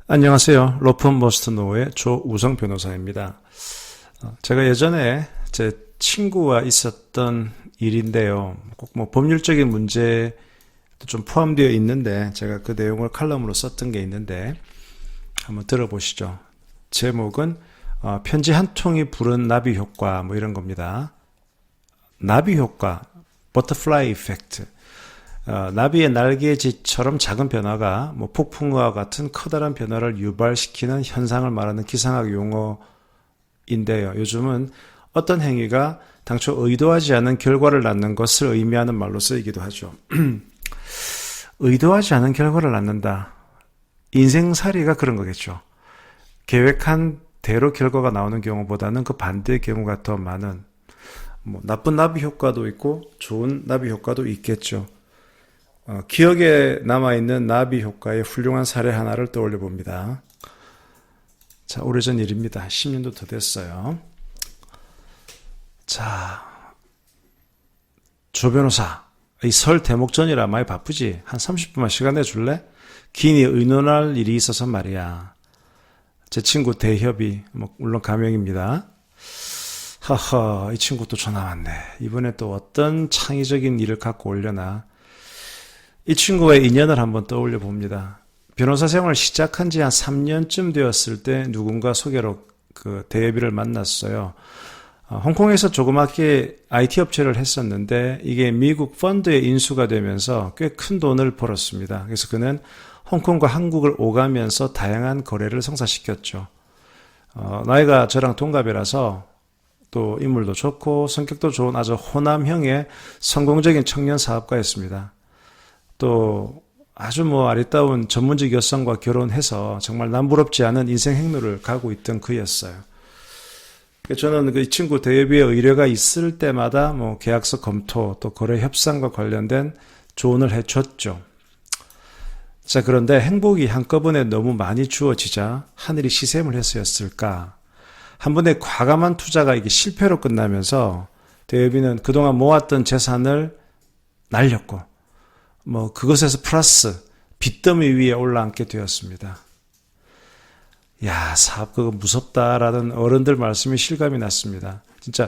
안녕하세요. 로펌 버스터노의 조우성 변호사입니다. 제가 예전에 제 친구와 있었던 일인데요. 꼭 뭐 법률적인 문제도 좀 포함되어 있는데 제가 그 내용을 칼럼으로 썼던 게 있는데 한번 들어보시죠. 제목은 편지 한 통이 부른 나비 효과 뭐 이런 겁니다. 나비 효과, 버터플라이 이펙트. 나비의 날개짓처럼 작은 변화가 뭐 폭풍과 같은 커다란 변화를 유발시키는 현상을 말하는 기상학 용어인데요. 요즘은 어떤 행위가 당초 의도하지 않은 결과를 낳는 것을 의미하는 말로 쓰이기도 하죠. 의도하지 않은 결과를 낳는다. 인생살이가 그런 거겠죠. 계획한 대로 결과가 나오는 경우보다는 그 반대의 경우가 더 많은, 뭐 나쁜 나비 효과도 있고 좋은 나비 효과도 있겠죠. 기억에 남아있는 나비 효과의 훌륭한 사례 하나를 떠올려 봅니다. 자, 오래전 일입니다. 10년도 더 됐어요. 자, 조 변호사, 이 설 대목 전이라 많이 바쁘지? 한 30분만 시간 내줄래? 긴히 의논할 일이 있어서 말이야. 제 친구 대협이, 물론 가명입니다. 하하, 이 친구 또 전화 왔네. 이번에 또 어떤 창의적인 일을 갖고 오려나. 이 친구와의 인연을 한번 떠올려 봅니다. 변호사 생활을 시작한 지 한 3년쯤 되었을 때 누군가 소개로 그 대회비를 만났어요. 홍콩에서 조그맣게 IT 업체를 했었는데 이게 미국 펀드에 인수가 되면서 꽤 큰 돈을 벌었습니다. 그래서 그는 홍콩과 한국을 오가면서 다양한 거래를 성사시켰죠. 나이가 저랑 동갑이라서 또 인물도 좋고 성격도 좋은 아주 호남형의 성공적인 청년 사업가였습니다. 또 아주 아리따운 전문직 여성과 결혼해서 정말 남부럽지 않은 인생 행로를 가고 있던 그였어요. 저는 이 친구 대회비에 의뢰가 있을 때마다 계약서 검토 또 거래 협상과 관련된 조언을 해줬죠. 자, 그런데 행복이 한꺼번에 너무 많이 주어지자 하늘이 시샘을 했었을까? 한 번에 과감한 투자가 이게 실패로 끝나면서 대회비는 그동안 모았던 재산을 날렸고 그것에서 플러스 빚더미 위에 올라앉게 되었습니다. 야, 사업 그거 무섭다라는 어른들 말씀이 실감이 났습니다. 진짜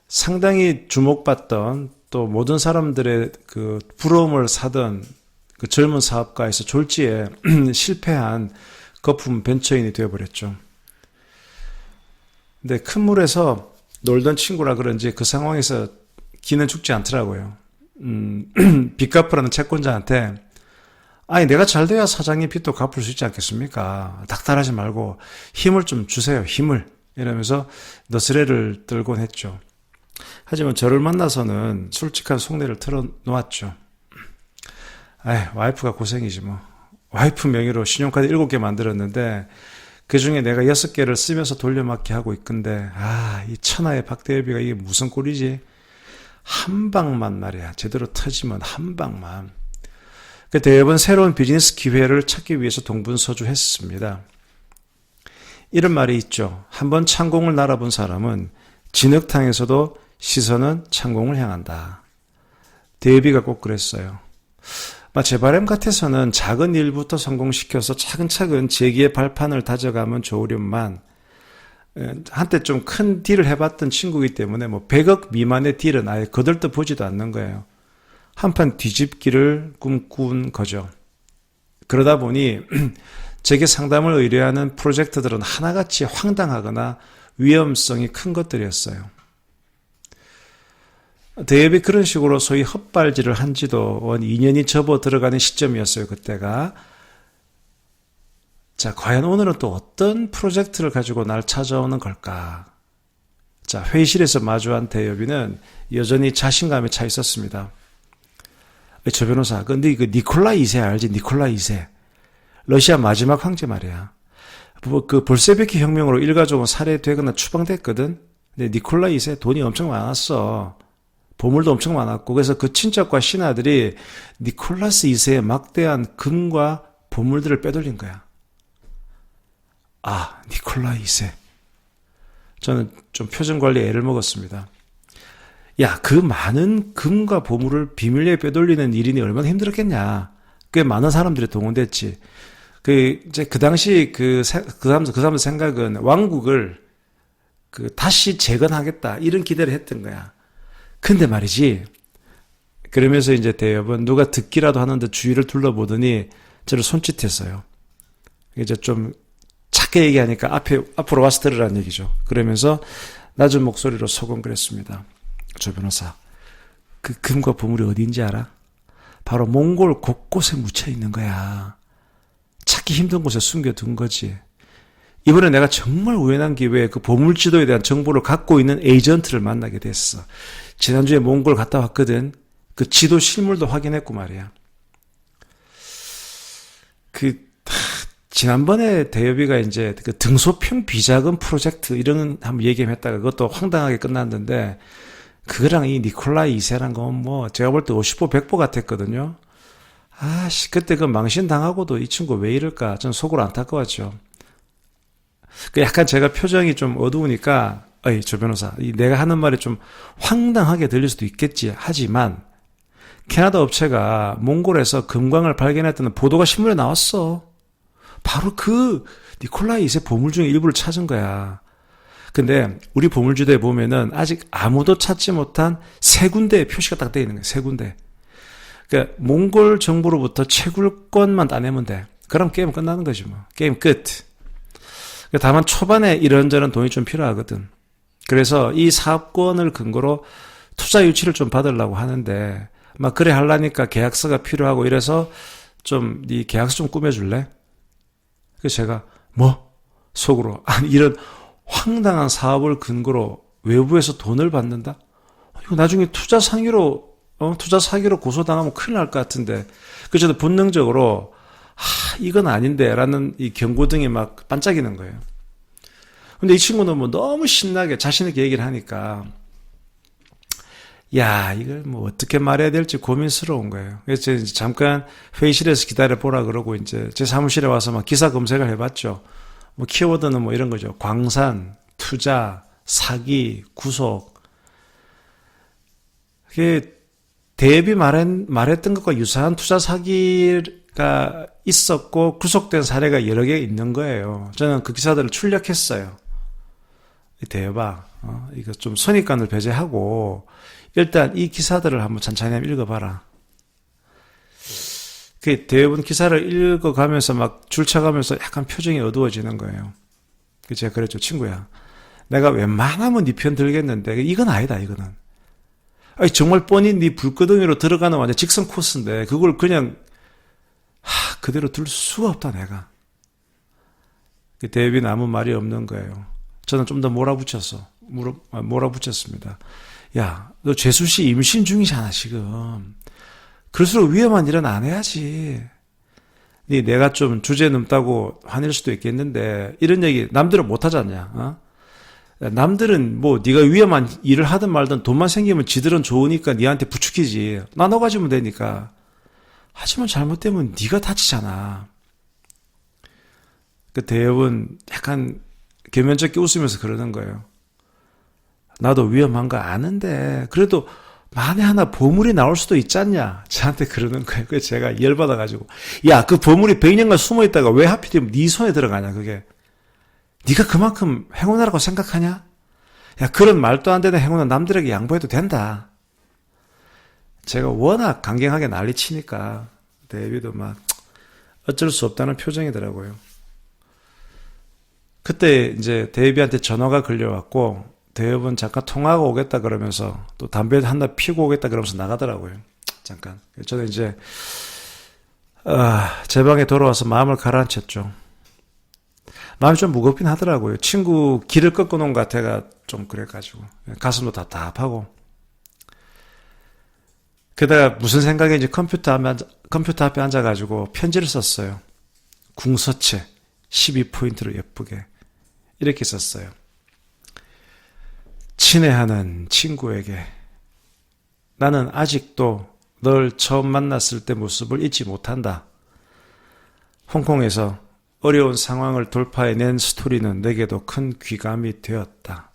상당히 주목받던 또 모든 사람들의 그 부러움을 사던 그 젊은 사업가에서 졸지에 실패한 거품 벤처인이 되어버렸죠. 근데 큰 물에서 놀던 친구라 그런지 그 상황에서 기는 죽지 않더라고요. 빚 갚으라는 채권자한테 아니 내가 잘 돼야 사장님 빚도 갚을 수 있지 않겠습니까? 닥달하지 말고 힘을 좀 주세요. 힘을. 이러면서 너스레를 떨곤 했죠. 하지만 저를 만나서는 솔직한 속내를 털어놓았죠. 와이프가 고생이지 뭐. 와이프 명의로 신용카드 7개 만들었는데 그중에 내가 6개를 쓰면서 돌려막기 하고 있건데 이 천하의 박대회비가 이게 무슨 꼴이지? 한 방만 말이야. 제대로 터지면 한 방만. 그 대협은 새로운 비즈니스 기회를 찾기 위해서 동분서주했습니다. 이런 말이 있죠. 한번 창공을 날아본 사람은 진흙탕에서도 시선은 창공을 향한다. 대협이가 꼭 그랬어요. 제 바람 같아서는 작은 일부터 성공시켜서 차근차근 재기의 발판을 다져가면 좋으련만 한때 좀 큰 딜을 해봤던 친구이기 때문에 100억 미만의 딜은 아예 거들떠 보지도 않는 거예요. 한판 뒤집기를 꿈꾼 거죠. 그러다 보니 제게 상담을 의뢰하는 프로젝트들은 하나같이 황당하거나 위험성이 큰 것들이었어요. 대협이 그런 식으로 소위 헛발질을 한 지도 2년이 접어 들어가는 시점이었어요. 그때가. 자, 과연 오늘은 또 어떤 프로젝트를 가지고 날 찾아오는 걸까? 자, 회의실에서 마주한 대협이는 여전히 자신감에 차 있었습니다. 조 변호사, 근데 이거 니콜라 2세 알지? 니콜라 2세. 러시아 마지막 황제 말이야. 그 볼셰비키 혁명으로 일가족은 살해되거나 추방됐거든? 근데 니콜라 2세 돈이 엄청 많았어. 보물도 엄청 많았고, 그래서 그 친척과 신하들이 니콜라스 2세의 막대한 금과 보물들을 빼돌린 거야. 니콜라 2세. 저는 좀 표정 관리에 애를 먹었습니다. 야, 그 많은 금과 보물을 비밀리에 빼돌리는 일인이 얼마나 힘들었겠냐. 꽤 많은 사람들이 동원됐지. 이제 그 당시 그 사람들 생각은 왕국을 다시 재건하겠다. 이런 기대를 했던 거야. 근데 말이지. 그러면서 이제 대엽은 누가 듣기라도 하는데 주위를 둘러보더니 저를 손짓했어요. 이제 좀 작게 얘기하니까 앞으로 와서 들으라는 얘기죠. 그러면서 낮은 목소리로 소곤거렸습니다. 조 변호사, 그 금과 보물이 어디인지 알아? 바로 몽골 곳곳에 묻혀 있는 거야. 찾기 힘든 곳에 숨겨둔 거지. 이번에 내가 정말 우연한 기회에 그 보물지도에 대한 정보를 갖고 있는 에이전트를 만나게 됐어. 지난주에 몽골 갔다 왔거든. 그 지도 실물도 확인했고 말이야. 지난번에 대여비가 이제 그 등소평 비자금 프로젝트 이런 한번 얘기했다가 그것도 황당하게 끝났는데, 그거랑 이 니콜라이 2세란 건 뭐 제가 볼 때 50보 100보 같았거든요. 그때 그 망신 당하고도 이 친구 왜 이럴까? 전 속으로 안타까웠죠. 약간 제가 표정이 좀 어두우니까, 조 변호사, 내가 하는 말이 좀 황당하게 들릴 수도 있겠지. 하지만 캐나다 업체가 몽골에서 금광을 발견했다는 보도가 신문에 나왔어. 바로 그 니콜라이 2세 보물 중에 일부를 찾은 거야. 근데 우리 보물지도에 보면은 아직 아무도 찾지 못한 세 군데의 표시가 딱 되어 있는 거야. 세 군데. 그러니까 몽골 정부로부터 채굴권만 따내면 돼. 그럼 게임은 끝나는 거지 뭐. 게임 끝. 다만 초반에 이런저런 돈이 좀 필요하거든. 그래서 이 사업권을 근거로 투자 유치를 좀 받으려고 하는데, 막 그래 하려니까 계약서가 필요하고 이래서 좀 네 계약서 좀 꾸며줄래? 그래서 제가 속으로 이런 황당한 사업을 근거로 외부에서 돈을 받는다? 이거 나중에 투자 사기로 고소당하면 큰일 날 것 같은데. 그래서 저도 본능적으로 이건 아닌데 라는 이 경고등이 막 반짝이는 거예요. 근데 이 친구는 뭐 너무 신나게 자신있게 얘기를 하니까, 이걸 뭐 어떻게 말해야 될지 고민스러운 거예요. 그래서 이제 잠깐 회의실에서 기다려 보라 그러고 이제 제 사무실에 와서 막 기사 검색을 해봤죠. 뭐 키워드는 뭐 이런 거죠. 광산, 투자, 사기, 구속. 그게 대비 말했던 것과 유사한 투자 사기가 있었고 구속된 사례가 여러 개 있는 거예요. 저는 그 기사들을 출력했어요. 대여봐, 이거 좀 선입관을 배제하고 일단 이 기사들을 한번 천천히 한번 읽어봐라. 그 대부분 기사를 읽어가면서 막 줄쳐가면서 약간 표정이 어두워지는 거예요. 제가 그랬죠. 친구야, 내가 웬만하면 네 편 들겠는데 이건 아니다. 이거는 정말 뻔히 네 불구덩이로 들어가는 완전 직선 코스인데 그걸 그냥 그대로 들 수가 없다. 내가. 대비는 아무 말이 없는 거예요. 저는 좀 더 몰아붙였습니다. 야, 너 재수씨 임신 중이잖아 지금. 그럴수록 위험한 일은 안 해야지. 내가 좀 주제 넘다고 화낼 수도 있겠는데 이런 얘기 남들은 못 하지 않냐? 남들은 뭐 네가 위험한 일을 하든 말든 돈만 생기면 지들은 좋으니까 네한테 부추기지. 나눠 가지면 되니까. 하지만 잘못되면 네가 다치잖아. 그 대엽은 약간 개면적게 웃으면서 그러는 거예요. 나도 위험한 거 아는데 그래도 만에 하나 보물이 나올 수도 있잖냐. 저한테 그러는 거예요. 그래서 제가 열받아가지고, 야, 그 보물이 100년간 숨어있다가 왜 하필이면 네 손에 들어가냐. 그게 네가 그만큼 행운하라고 생각하냐? 야, 그런 말도 안 되는 행운은 남들에게 양보해도 된다. 제가 워낙 강경하게 난리치니까 대비도 막 어쩔 수 없다는 표정이더라고요. 그때 이제 대비한테 전화가 걸려왔고, 대엽은 잠깐 통화하고 오겠다 그러면서 또 담배 하나 피고 오겠다 그러면서 나가더라고요. 잠깐. 저는 이제 제 방에 돌아와서 마음을 가라앉혔죠. 마음이 좀 무겁긴 하더라고요. 친구 길을 꺾어놓은 것 같아가 좀 그래가지고 가슴도 답답하고. 게다가 무슨 생각인지 컴퓨터 앞에 앉아가지고 편지를 썼어요. 궁서체 12포인트로 예쁘게 이렇게 썼어요. 친애하는 친구에게, 나는 아직도 널 처음 만났을 때 모습을 잊지 못한다. 홍콩에서 어려운 상황을 돌파해낸 스토리는 내게도 큰 귀감이 되었다.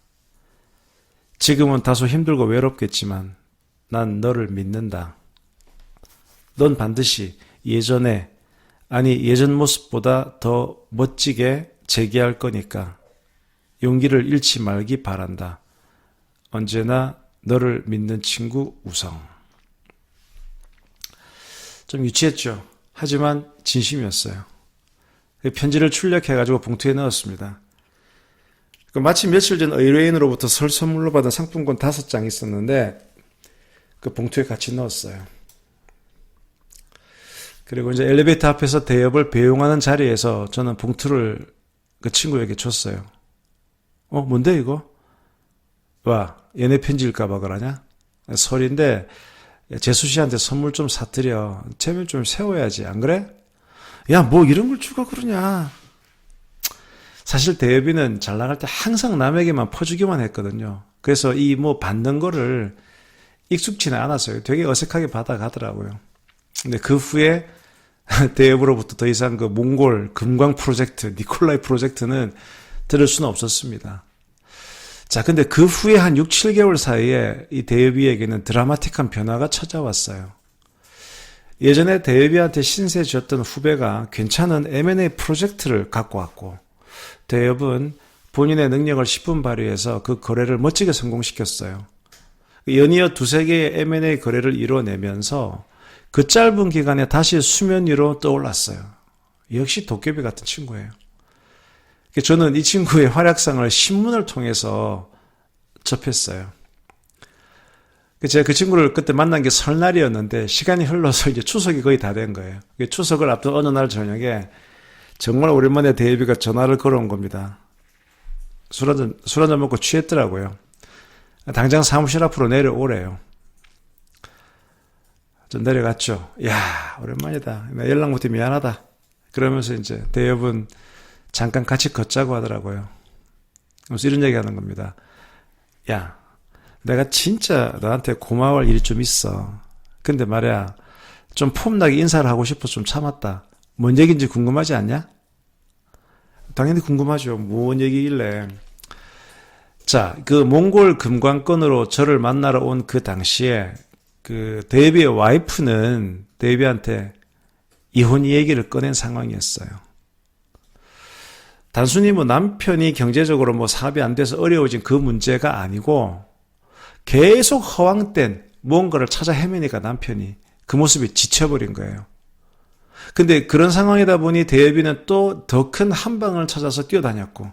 지금은 다소 힘들고 외롭겠지만 난 너를 믿는다. 넌 반드시 예전에 아니 예전 모습보다 더 멋지게 재기할 거니까 용기를 잃지 말기 바란다. 언제나 너를 믿는 친구 우성. 좀 유치했죠. 하지만 진심이었어요. 그 편지를 출력해가지고 봉투에 넣었습니다. 마침 며칠 전 의뢰인으로부터 설 선물로 받은 상품권 5장 있었는데 그 봉투에 같이 넣었어요. 그리고 이제 엘리베이터 앞에서 대엽을 배웅하는 자리에서 저는 봉투를 그 친구에게 줬어요. 뭔데 이거? 와, 연애 편지일까봐 그러냐? 설인데 재수 씨한테 선물 좀 사드려. 체면 좀 세워야지, 안 그래? 야, 뭐 이런 걸 주고 그러냐? 사실 대엽이는 잘 나갈 때 항상 남에게만 퍼주기만 했거든요. 그래서 이 뭐 받는 거를 익숙치는 않았어요. 되게 어색하게 받아가더라고요. 근데 그 후에 대엽으로부터 더 이상 그 몽골 금광 프로젝트, 니콜라이 프로젝트는 들을 수는 없었습니다. 자, 근데 그 후에 한 6, 7개월 사이에 이 대엽이에게는 드라마틱한 변화가 찾아왔어요. 예전에 대엽이한테 신세 졌던 후배가 괜찮은 M&A 프로젝트를 갖고 왔고, 대엽은 본인의 능력을 10분 발휘해서 그 거래를 멋지게 성공시켰어요. 연이어 2-3개의 M&A 거래를 이뤄내면서 그 짧은 기간에 다시 수면 위로 떠올랐어요. 역시 도깨비 같은 친구예요. 저는 이 친구의 활약상을 신문을 통해서 접했어요. 제가 그 친구를 그때 만난 게 설날이었는데 시간이 흘러서 이제 추석이 거의 다 된 거예요. 추석을 앞둔 어느 날 저녁에 정말 오랜만에 대엽이가 전화를 걸어온 겁니다. 술 한잔 먹고 취했더라고요. 당장 사무실 앞으로 내려오래요. 전 내려갔죠. 야, 오랜만이다. 연락 못해 미안하다. 그러면서 이제 대엽은 잠깐 같이 걷자고 하더라고요. 그래서 이런 얘기 하는 겁니다. 야, 내가 진짜 너한테 고마워할 일이 좀 있어. 근데 말이야, 좀 폼나게 인사를 하고 싶어서 좀 참았다. 뭔 얘기인지 궁금하지 않냐? 당연히 궁금하죠. 뭔 얘기길래. 자, 그 몽골 금관건으로 저를 만나러 온 그 당시에 그 대엽이의 와이프는 대엽이한테 이혼 얘기를 꺼낸 상황이었어요. 단순히 뭐 남편이 경제적으로 뭐 사업이 안 돼서 어려워진 그 문제가 아니고 계속 허황된 무언가를 찾아 헤매니까 남편이 그 모습이 지쳐버린 거예요. 근데 그런 상황이다 보니 대엽이는 또 더 큰 한방을 찾아서 뛰어다녔고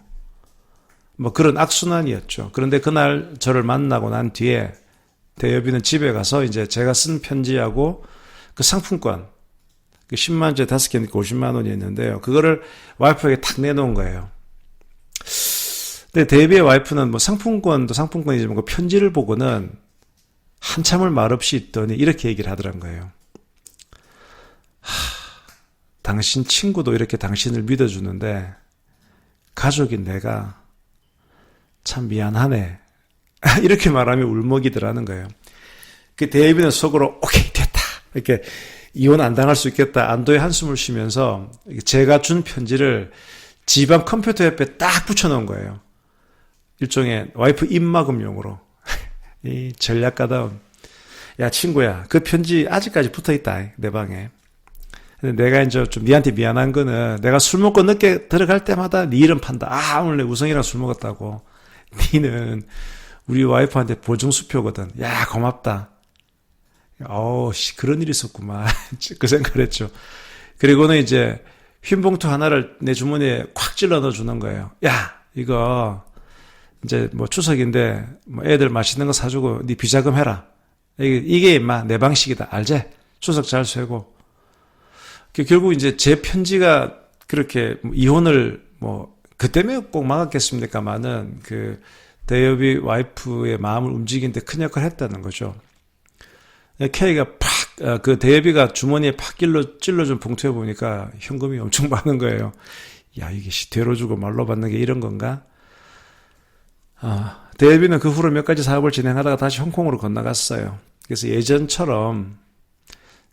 뭐 그런 악순환이었죠. 그런데 그날 저를 만나고 난 뒤에 대엽이는 집에 가서 이제 제가 쓴 편지하고 그 상품권 그 10만원짜리 5개니까 50만 원이었는데요. 그거를 와이프에게 탁 내놓은 거예요. 근데 대엽이의 와이프는 뭐 상품권도 상품권이지만 그 편지를 보고는 한참을 말없이 있더니 이렇게 얘기를 하더란 거예요. 당신 친구도 이렇게 당신을 믿어주는데 가족인 내가 참 미안하네. 이렇게 말하면 울먹이더라는 거예요. 그 대엽이는 속으로 오케이 됐다. 이렇게 이혼 안 당할 수 있겠다. 안도의 한숨을 쉬면서 제가 준 편지를 집안 컴퓨터 옆에 딱 붙여놓은 거예요. 일종의 와이프 입막음용으로. 이 전략가다운. 야 친구야 그 편지 아직까지 붙어있다. 내 방에. 근데 내가 이제 좀 니한테 미안한 거는 내가 술 먹고 늦게 들어갈 때마다 니 이름 판다. 아 오늘 내 우성이랑 술 먹었다고. 니는 우리 와이프한테 보증수표거든. 야 고맙다. 그런 일이 있었구만. 그 생각을 했죠. 그리고는 이제 흰봉투 하나를 내 주머니에 콱 찔러 넣어주는 거예요. 야 이거 이제 뭐 추석인데 뭐 애들 맛있는 거 사주고 네 비자금 해라. 이게 임마 내 방식이다. 알지? 추석 잘 쇠고. 결국 이제 제 편지가 그렇게 이혼을 뭐 그 때문에 꼭 막았겠습니까만은 그 대엽이 와이프의 마음을 움직이는데 큰 역할을 했다는 거죠. K가 팍, 그 대엽이가 주머니에 팍 찔러준 봉투에 보니까 현금이 엄청 많은 거예요. 야, 이게 되로 주고 말로 받는 게 이런 건가? 대엽이는 그 후로 몇 가지 사업을 진행하다가 다시 홍콩으로 건너갔어요. 그래서 예전처럼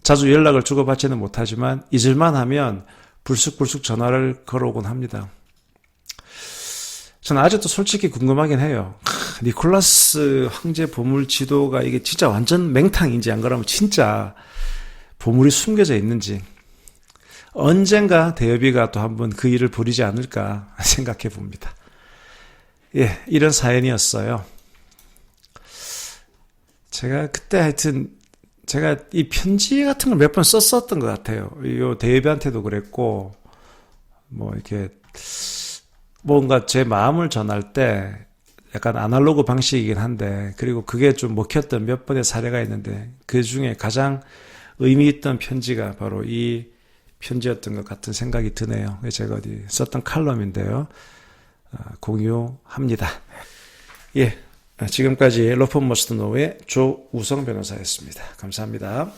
자주 연락을 주고받지는 못하지만 잊을만 하면 불쑥불쑥 전화를 걸어오곤 합니다. 저는 아직도 솔직히 궁금하긴 해요. 니콜라스 황제 보물 지도가 이게 진짜 완전 맹탕인지 안 그러면 진짜 보물이 숨겨져 있는지. 언젠가 대여비가 또 한번 그 일을 부리지 않을까 생각해 봅니다. 예, 이런 사연이었어요. 제가 그때 하여튼 제가 이 편지 같은 걸 몇 번 썼었던 것 같아요. 요 대여비한테도 그랬고, 뭐 이렇게 뭔가 제 마음을 전할 때 약간 아날로그 방식이긴 한데, 그리고 그게 좀 먹혔던 몇 번의 사례가 있는데, 그 중에 가장 의미 있던 편지가 바로 이 편지였던 것 같은 생각이 드네요. 제가 어디 썼던 칼럼인데요. 공유합니다. 예. 지금까지 로펌머스트 노의 조우성 변호사였습니다. 감사합니다.